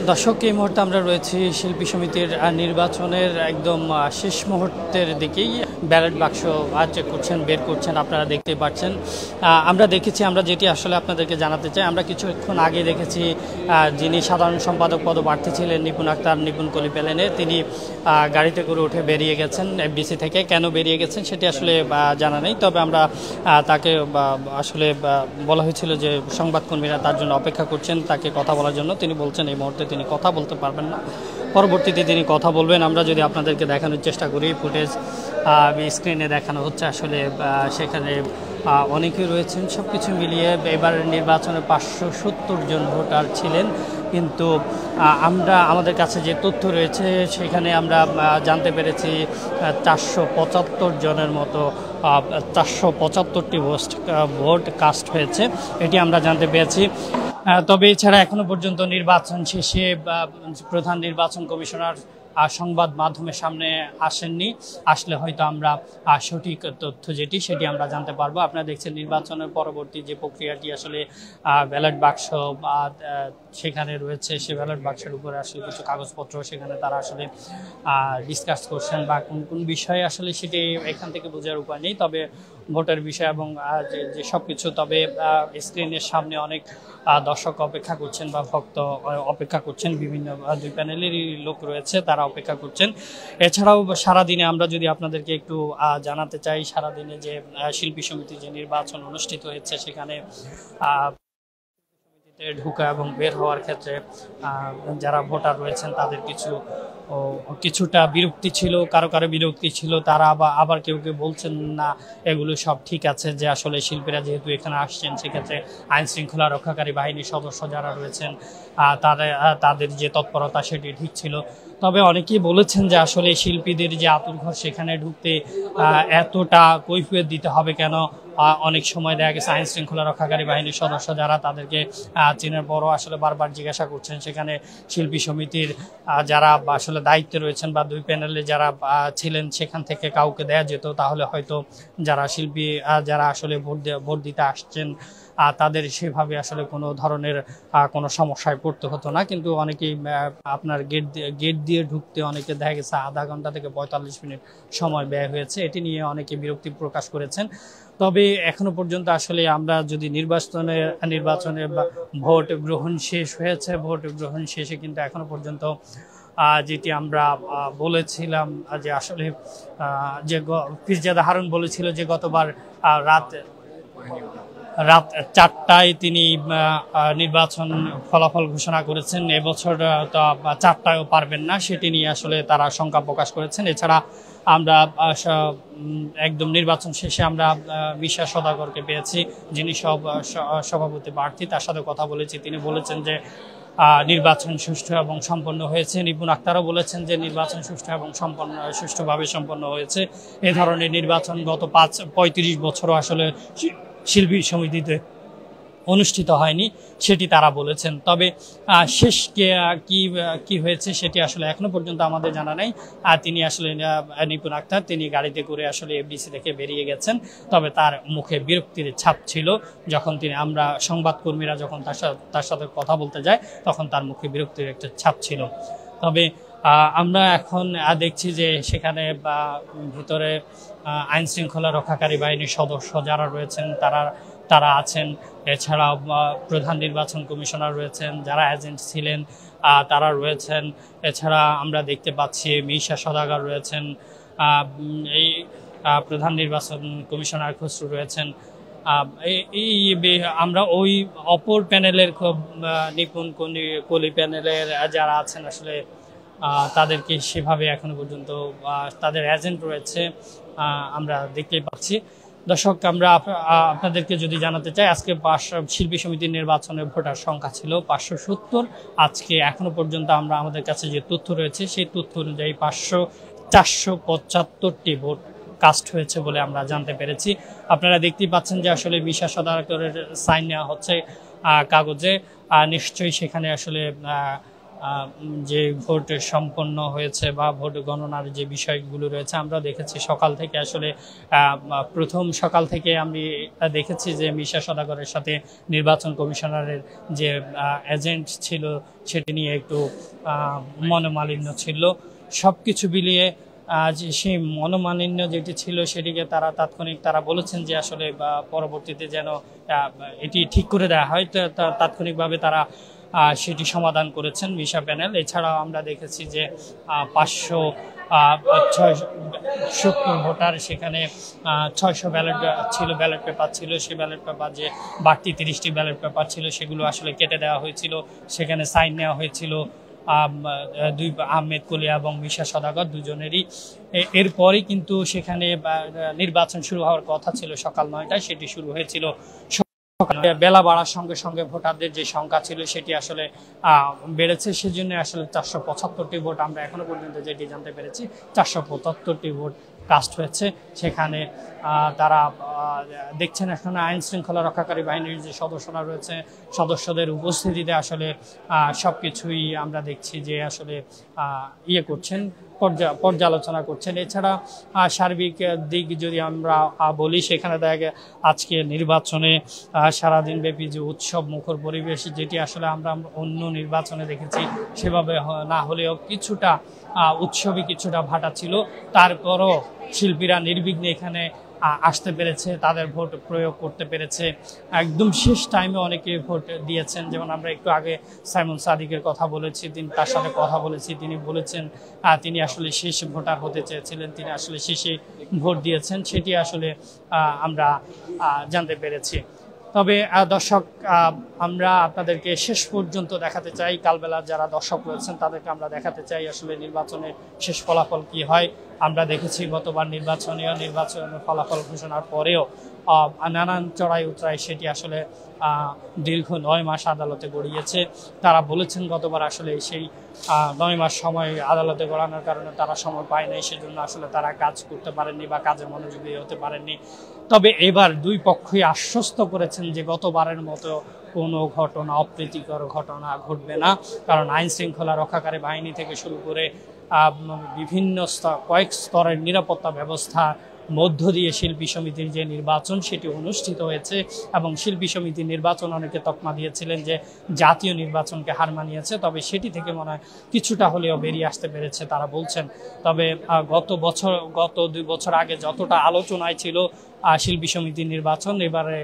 দর্শক, এই মুহূর্তে আমরা রয়েছি শিল্পী সমিতির নির্বাচনের একদম শেষ মুহূর্তের দিকেই। ব্যালট বাক্স চেক করছেন, বের করছেন, আপনারা দেখতে পাচ্ছেন। আমরা দেখেছি, আমরা যেটি আসলে আপনাদেরকে জানাতে চাই, আমরা কিছুক্ষণ আগে দেখেছি যিনি সাধারণ সম্পাদক পদপ্রার্থী ছিলেন নিপুণ আক্তার, নিপুণ কলি পেলেনে, তিনি গাড়িতে করে উঠে বেরিয়ে গেছেন এফডিসি থেকে। কেন বেরিয়ে গেছেন সেটি আসলে জানা নেই, তবে আমরা তাকে আসলে বলা হয়েছিল যে সংবাদকর্মীরা তার জন্য অপেক্ষা করছেন, তাকে কথা বলার জন্য। তিনি বলছেন এই মুহূর্তে তিনি কথা বলতে পারবেন না, পরবর্তীতে তিনি কথা বলবেন। আমরা যদি আপনাদেরকে দেখানোর চেষ্টা করি, ফুটেজ স্ক্রিনে দেখানো হচ্ছে, আসলে সেখানে অনেকেই রয়েছেন। সব কিছু মিলিয়ে এবারের নির্বাচনে 570 জন ভোটার ছিলেন, কিন্তু আমাদের কাছে যে তথ্য রয়েছে সেখানে আমরা জানতে পেরেছি 475 জনের মতো 475টি ভোট কাস্ট হয়েছে, এটি আমরা জানতে পেরেছি। তবে এছাড়া এখনো পর্যন্ত নির্বাচন শেষে প্রধান নির্বাচন কমিশনার সংবাদ মাধ্যমের সামনে আসেননি। আসলে হয়তো আমরা সঠিক তথ্য সেটি আমরা জানতে পারবো। আপনারা দেখছেন নির্বাচনের পরবর্তী যে প্রক্রিয়াটি, আসলে ব্যালট বাক্স সেখানে রয়েছে, সে ব্যালট বাক্সের উপরে আসলে কিছু কাগজপত্র সেখানে তারা আসলে ডিসকাস করছেন, বা কোন কোন বিষয়ে আসলে সেটি এখান থেকে বোঝার উপায় নেই। তবে ভোটের বিষয় এবং যে সব কিছু, তবে স্ক্রিনের সামনে অনেক দর্শক অপেক্ষা করছেন বা ভক্ত অপেক্ষা করছেন, বিভিন্ন দুই প্যানেলেরই লোক রয়েছে, তারা অপেক্ষা করছেন। এছাড়াও সারাদিনে আমরা যদি আপনাদেরকে একটু জানাতে চাই, সারাদিনে যে শিল্পী সমিতি যে নির্বাচন অনুষ্ঠিত হয়েছে, সেখানে ঢুকা এবং বের হওয়ার ক্ষেত্রে যারা ভোটার রয়েছেন তাদের কিছুটা বিরক্তি ছিল, কারো কারো বিরক্তি ছিল। তারা আবার কেউ কেউ বলছেন না এগুলো সব ঠিক আছে, যে আসলে শিল্পীরা যেহেতু এখানে আসছেন, সেক্ষেত্রে আইন শৃঙ্খলা রক্ষাকারী বাহিনীর সদস্য যারা রয়েছেন তাদের যে তৎপরতা সেটি ঠিক ছিল। তবে অনেকেই বলেছেন যে আসলে শিল্পীদের যে আতুরঘর, সেখানে ঢুকতে এতটা কৈফিয়ত দিতে হবে কেন? অনেক সময় দেখা গেছে আইন শৃঙ্খলা রক্ষাকারী বাহিনীর সদস্য যারা, তাদেরকে চেনার পরও আসলে বারবার জিজ্ঞাসা করছেন। সেখানে শিল্পী সমিতির যারা আসলে দায়িত্বে রয়েছেন বা দুই প্যানেলে যারা ছিলেন, সেখান থেকে কাউকে দেয়া যেত, তাহলে হয়তো যারা শিল্পী যারা আসলে ভোট দিতে আসছেন তাদের সেভাবে আসলে কোনো ধরনের কোনো সমস্যায় পড়তে হতো না। কিন্তু অনেকেই আপনার গেট দিয়ে ঢুকতে অনেকে দেখা গেছে আধা ঘন্টা থেকে 45 মিনিট সময় ব্যয় হয়েছে, এটি নিয়ে অনেকে বিরক্তি প্রকাশ করেছেন। তবে এখনো পর্যন্ত আসলে আমরা যদি নির্বাচনে ভোট গ্রহণ শেষ হয়েছে, ভোট গ্রহণ শেষে কিন্তু এখনো পর্যন্ত যেটি আমরা বলেছিলাম যে আসলে যে পিরজাদা হারুন বলেছিল যে গতবার রাত 4টায় তিনি নির্বাচন ফলাফল ঘোষণা করেছেন, এবছর তো 4টায়ও পারবেন না, সেটি নিয়ে আসলে তারা শঙ্কা প্রকাশ করেছেন। এছাড়া আমরা একদম নির্বাচন শেষে আমরা বিশ্বাস সদাগরকে পেয়েছি, যিনি সভাপতি প্রার্থী, তার সাথে কথা বলেছি। তিনি বলেছেন যে নির্বাচন সুষ্ঠু এবং সম্পন্ন হয়েছে। নিপুণ আক্তারও বলেছেন যে নির্বাচন সুষ্ঠু এবং সুষ্ঠুভাবে সম্পন্ন হয়েছে। এ ধরনের নির্বাচন গত 35 বছরও আসলে শিল্পী সমিতিতে অনুষ্ঠিত হয়নি, সেটি তারা বলেছেন। তবে শেষ কি হয়েছে সেটি আসলে এখনো পর্যন্ত আমাদের জানা নেই। তিনি আসলে নিপুণ আক্তার, তিনি গাড়িতে করে আসলে এফডিসি থেকে বেরিয়ে গেছেন। তবে তার মুখে বিরক্তির ছাপ ছিল, যখন আমরা সংবাদকর্মীরা যখন তার সাথে কথা বলতে যাই, তখন তার মুখে বিরক্তির একটা ছাপ ছিল। তবে আমরা এখন দেখছি যে সেখানে ভিতরে আইন শৃঙ্খলা রক্ষাকারী বাহিনীর সদস্য যারা রয়েছেন তারা আছেন। এছাড়াও প্রধান নির্বাচন কমিশনার রয়েছেন, যারা এজেন্ট ছিলেন তারা রয়েছেন। এছাড়া আমরা দেখতে পাচ্ছি মিশা সওদাগর রয়েছেন, এই প্রধান নির্বাচন কমিশনার খসরু রয়েছেন। আমরা ওই অপর প্যানেলের নিপুণ কলি প্যানেলের যারা আছেন, আসলে তাদেরকে সেভাবে এখনো পর্যন্ত তাদের এজেন্ট রয়েছে, আমরা দেখতেই পাচ্ছি। দর্শক, আমরা আপনাদেরকে যদি জানাতে চাই, আজকে শিল্পী সমিতির নির্বাচনের ভোটার সংখ্যা ছিল 570। আজকে এখনো পর্যন্ত আমাদের কাছে যে তথ্য রয়েছে, সেই তথ্য অনুযায়ী 475টি ভোট কাস্ট হয়েছে বলে আমরা জানতে পেরেছি। আপনারা দেখতেই পাচ্ছেন যে আসলে বিশ্বাস সদাগরের সাইন নেওয়া হচ্ছে কাগজে। নিশ্চয়ই সেখানে আসলে যে ভোট সম্পন্ন হয়েছে বা ভোট গণনার যে বিষয়গুলো রয়েছে, আমরা দেখেছি সকাল থেকে আসলে প্রথম সকাল থেকে আমি দেখেছি যে মিশা সওদাগরের সাথে নির্বাচন কমিশনারের যে এজেন্ট ছিল সেটি নিয়ে একটু মনোমালিন্য ছিল। সব কিছু মিলিয়ে যে সেই মনোমালিন্য যেটি ছিল সেটিকে তারা তাৎক্ষণিক তারা বলেছেন যে আসলে পরবর্তীতে যেন এটি ঠিক করে দেওয়া হয়, তো তাৎক্ষণিকভাবে তারা সেটি সমাধান করেছেন মিশা প্যানেল। এছাড়াও আমরা দেখেছি যে 576 ভোটার, সেখানে 600 ব্যালট ছিল, ব্যালট পেপার ছিল। সেই ব্যালট পেপার যে বাড়তি 30টি ব্যালট পেপার ছিল সেগুলো আসলে কেটে দেওয়া হয়েছিল। সেখানে সাইন নেওয়া হয়েছিল আহমেদ কুলিয়া এবং মিশা সওদাগর দুজনেরই। এরপরই কিন্তু সেখানে নির্বাচন শুরু হওয়ার কথা ছিল সকাল 9টায়, সেটি শুরু হয়েছিল বেলা বাড়ার সঙ্গে সঙ্গে ভোটারদের যে সংখ্যা ছিল সেটি আসলে বেড়েছে। সেজন্য আসলে 475টি ভোট আমরা এখনো পর্যন্ত যেটি জানতে পেরেছি 475টি ভোট কাস্ট হয়েছে। সেখানে তারা দেখছেন এখানে আইন শৃঙ্খলা রক্ষাকারী বাহিনীর যে সদস্যরা রয়েছে, সদস্যদের উপস্থিতিতে আসলে সবকিছুই আমরা দেখছি যে আসলে ইয়ে করছেন, পর্যালোচনা করছেন। এছাড়া সার্বিক দিক যদি আমরা বলি, সেখানে দেখা আজকে নির্বাচনে সারাদিন ব্যাপী যে উৎসব মুখর পরিবেশ, যেটি আসলে আমরা অন্য নির্বাচনে দেখেছি সেভাবে না হলেও কিছুটা উৎসবই কিছুটা ভাটা ছিল। তারপরও শিল্পীরা নির্বিঘ্নে এখানে আসতে পেরেছে, তাদের ভোট প্রয়োগ করতে পেরেছে। একদম শেষ টাইমে অনেকে ভোট দিয়েছেন, যেমন আমরা একটু আগে সাইমন সাদিকের কথা বলেছি, তার সাথে কথা বলেছি, তিনি বলেছেন তিনি আসলে শেষ ভোটার হতে চেয়েছিলেন, তিনি আসলে শেষে ভোট দিয়েছেন, সেটি আসলে আমরা জানতে পেরেছি। তবে দর্শক, আমরা আপনাদেরকে শেষ পর্যন্ত দেখাতে চাই, কালবেলা যারা দর্শক রয়েছেন তাদেরকে আমরা দেখাতে চাই আসলে নির্বাচনের শেষ ফলাফল কি হয়। আমরা দেখেছি গতবার নির্বাচনের ফলাফল ঘোষণার পরেও নানান চড়াই উতরাই সেটি আসলে দীর্ঘ 9 মাস আদালতে গড়িয়েছে। তারা বলেছেন গতবার আসলে সেই 9 মাস সময় আদালতে গড়ানোর কারণে তারা সময় পায় নাই, সেজন্য আসলে তারা কাজ করতে পারেননি বা কাজে মনোযোগী হতে পারেননি। তবে এবার দুই পক্ষই আশ্বস্ত করেছেন যে গতবারের মতো কোনো ঘটনা, অপ্রীতিকর ঘটনা ঘটবে না, কারণ আইন শৃঙ্খলা রক্ষাকারী বাহিনী থেকে শুরু করে বিভিন্ন কয়েক স্তরের নিরাপত্তা ব্যবস্থা মধ্য দিয়ে শিল্পী সমিতির যে নির্বাচন সেটি অনুষ্ঠিত হয়েছে। এবং শিল্পী সমিতির নির্বাচন অনেকে তকমা দিয়েছিলেন যে জাতীয় নির্বাচনকে হার মানিয়েছে, তবে সেটি থেকে মনে হয় কিছুটা হলেও বেরিয়ে আসতে পেরেছে তারা বলছেন। তবে গত 2 বছর আগে যতটা আলোচনায় ছিল শিল্পী সমিতির নির্বাচন, এবারে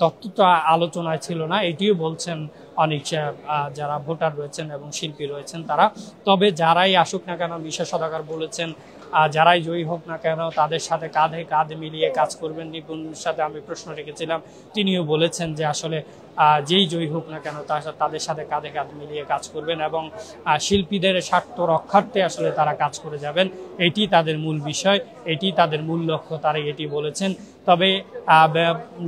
ততটা আলোচনায় ছিল না, এটিও বলছেন অনেক যারা ভোটার রয়েছেন এবং শিল্পী রয়েছেন তারা। তবে যারাই আসুক না কেন, মিশা সওদাগর বলেছেন যারাই জয়ী হোক না কেন তাদের সাথে কাঁধে কাঁধ মিলিয়ে কাজ করবেন। নিপুণের সাথে আমি প্রশ্ন রেখেছিলাম, তিনিও বলেছেন যে আসলে যেই জয়ী হোক না কেন তাদের সাথে কাঁধে কাঁধ মিলিয়ে কাজ করবেন এবং শিল্পীদের স্বার্থ রক্ষার্থে আসলে তারা কাজ করে যাবেন। এটি তাদের মূল বিষয়, এটি তাদের মূল লক্ষ্য, তারা এটি বলেছেন। তবে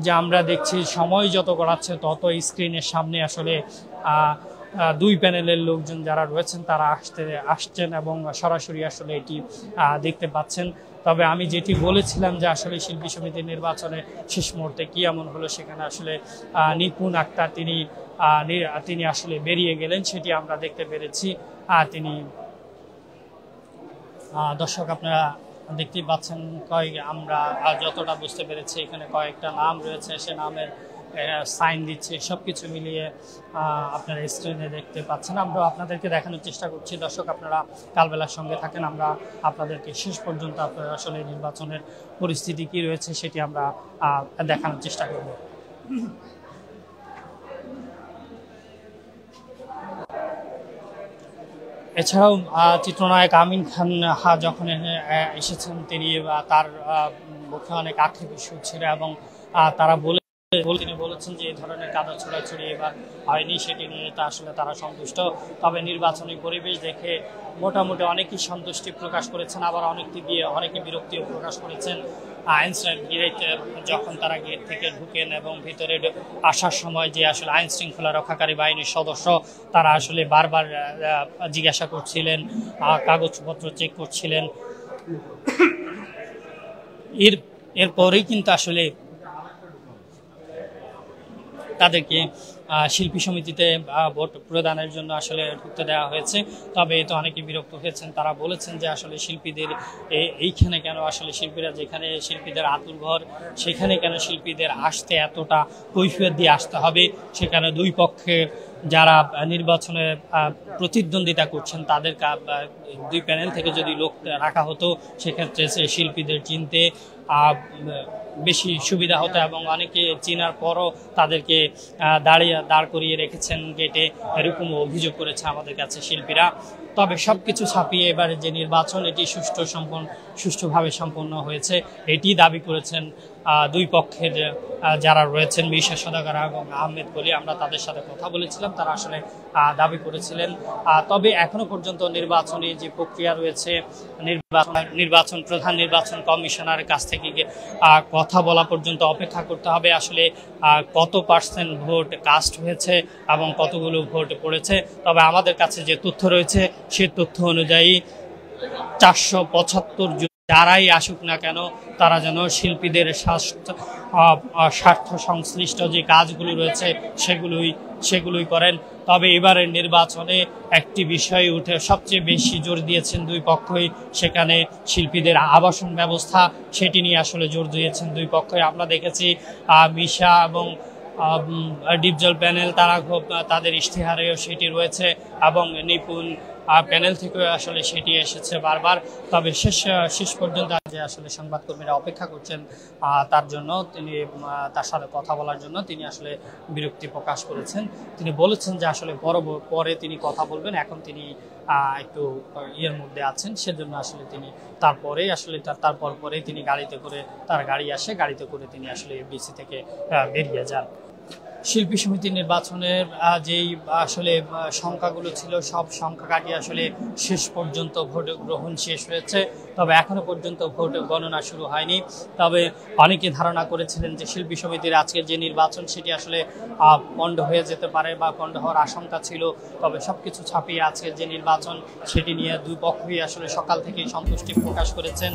যে আমরা দেখছি সময় যত গড়াচ্ছে তত স্ক্রিনের সামনে আসলে দুই প্যানেলের লোকজন যারা রয়েছেন তারা আসছেন এবং সরাসরি আসলে এটি দেখতে পাচ্ছেন। তবে আমি যেটি বলেছিলাম যে আসলে শিল্পী সমিতির নির্বাচনে শেষ মুহূর্তে কি এমন হলো, সেখানে আসলে নিপুণ আক্তার তিনি আসলে বেরিয়ে গেলেন, সেটি আমরা দেখতে পেরেছি। তিনি দর্শক আপনারা দেখতেই পাচ্ছেন, আমরা যতটা বুঝতে পেরেছি এখানে কয়েকটা নাম রয়েছে, সে নামের সাইন দিচ্ছে, সবকিছু মিলিয়ে আপনারা স্ক্রিনে দেখতে পাচ্ছেন। আমরা আপনাদেরকে দেখানোর চেষ্টা করছি। দর্শক আপনারা কালবেলার সঙ্গে থাকেন, আমরা আপনাদেরকে শেষ পর্যন্ত আপনারা আসলে নির্বাচনের পরিস্থিতি কি রয়েছে সেটি আমরা দেখানোর চেষ্টা করব। এছাড়াও চিত্রনায়ক আমিন খান যখন এসেছেন, তিনি তার মুখে অনেক আক্ষেপের সুর ছিল এবং তারা তিনি বলেছেন যে এই ধরনের কাদা ছোড়াছুড়ি এবার হয়নি, সেটি নিয়ে আসলে তারা সন্তুষ্ট। তবে নির্বাচনী পরিবেশ দেখে মোটামুটি অনেকেই সন্তুষ্টি প্রকাশ করেছেন, আবার অনেকে বিরক্তিও প্রকাশ করেছেন। যখন তারা গেট থেকে ঢুকেন এবং ভিতরে আসার সময় যে আসলে আইন শৃঙ্খলা রক্ষাকারী বাহিনীর সদস্য তারা আসলে বারবার জিজ্ঞাসা করছিলেন, কাগজপত্র চেক করছিলেন। এরপরেই কিন্তু আসলে তাদেরকে শিল্পী সমিতিতে ভোট প্রদানের জন্য আসলে ঢুকতে দেওয়া হয়েছে। তবে এতে অনেকে বিরক্ত হয়েছেন, তারা বলেছেন যে আসলে শিল্পীদের এইখানে কেন, আসলে শিল্পীরা যেখানে শিল্পীদের আতুর ঘর সেখানে কেন শিল্পীদের আসতে এতটা কৈফিয়ত দিয়ে আসতে হবে। সেখানে দুই পক্ষে যারা নির্বাচনে প্রতিদ্বন্দ্বিতা করছেন তাদের দুই প্যানেল থেকে যদি লোক রাখা হতো সেক্ষেত্রে শিল্পীদের চিনতে বেশি সুবিধা হতো, এবং অনেকে চেনার পরও তাদেরকে দাঁড় করিয়ে রেখেছেন গেটে, এরকম অভিযোগ করেছে আমাদের কাছে শিল্পীরা। তবে সবকিছু ছাপিয়ে এবারে যে নির্বাচন এটি সুষ্ঠুভাবে সম্পন্ন হয়েছে এটি দাবি করেছেন দুই পক্ষের যারা রয়েছেন, মিশা সওদাগর এবং আহমেদ কলি। আমরা তাদের সাথে কথা বলেছিলাম, তারা আসলে দাবি করেছিলেন। তবে এখনো পর্যন্ত নির্বাচনী যে প্রক্রিয়া রয়েছে, প্রধান নির্বাচন কমিশনারের কাছ থেকে কথা বলা পর্যন্ত অপেক্ষা করতে হবে আসলে কত পার্সেন্ট ভোট কাস্ট হয়েছে এবং কতগুলো ভোট পড়েছে। তবে আমাদের কাছে যে তথ্য রয়েছে সে তথ্য অনুযায়ী 475 যারাই আসুক না কেন তারা যেন শিল্পীদের স্বার্থ সংশ্লিষ্ট যে কাজগুলো রয়েছে সেগুলোই করেন। তবে এবারের নির্বাচনে একটি বিষয় উঠে সবচেয়ে বেশি জোর দিয়েছেন দুই পক্ষই, সেখানে শিল্পীদের আবাসন ব্যবস্থা, সেটি নিয়ে আসলে জোর দিয়েছেন দুই পক্ষই। আমরা দেখেছি মিশা এবং ডিপজল প্যানেল তারা তাদের ইশতেহারেও সেটি রয়েছে এবং নিপুণ প্যানেল থেকেও আসলে সেটি এসেছে বারবার। তবে শেষ পর্যন্ত যে আসলে সংবাদকর্মীরা অপেক্ষা করছেন তার জন্য, তার সাথে কথা বলার জন্য তিনি আসলে বিরক্তি প্রকাশ করেছেন। তিনি বলেছেন যে আসলে পরে তিনি কথা বলবেন, এখন তিনি একটু ইয়ের মধ্যে আছেন, সেজন্য আসলে তিনি তারপরে তিনি গাড়িতে করে, তার গাড়ি আসে, গাড়িতে করে তিনি আসলে এফডিসি থেকে বেরিয়ে যান। শিল্পী সমিতি নির্বাচনের যেই আসলে সংখ্যাগুলো ছিল সব সংখ্যা কাটিয়ে আসলে শেষ পর্যন্ত ভোট গ্রহণ শেষ হয়েছে। তবে এখনো পর্যন্ত ভোট গণনা শুরু হয়নি। তবে অনেকে ধারণা করেছিলেন যে শিল্পী সমিতির আজকের যে নির্বাচন সেটি আসলে পণ্ড হয়ে যেতে পারে বা পণ্ড হওয়ার আশঙ্কা ছিল। তবে সবকিছু ছাপিয়ে আজকের যে নির্বাচন সেটি নিয়ে দুই পক্ষই আসলে সকাল থেকেই সন্তুষ্টি প্রকাশ করেছেন।